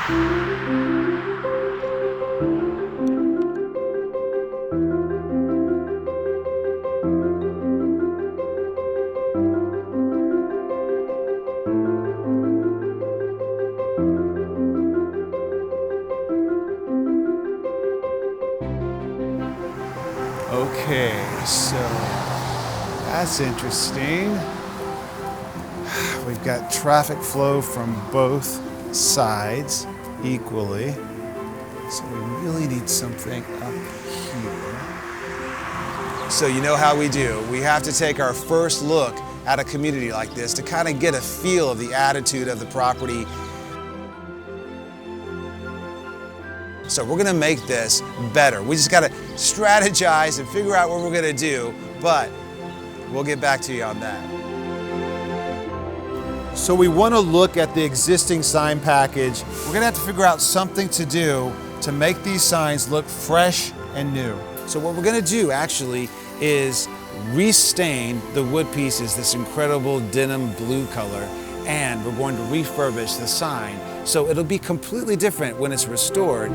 Okay, so that's interesting. We've got traffic flow from both sides equally. So we really need something up here. So you know how we do. We have to take our first look at a community like this to kind of get a feel of the attitude of the property. So we're gonna make this better. We just gotta strategize and figure out what we're gonna do, but we'll get back to you on that. So we wanna look at the existing sign package. We're gonna have to figure out something to do to make these signs look fresh and new. So what we're gonna do actually is restain the wood pieces this incredible denim blue color, and we're going to refurbish the sign so it'll be completely different when it's restored.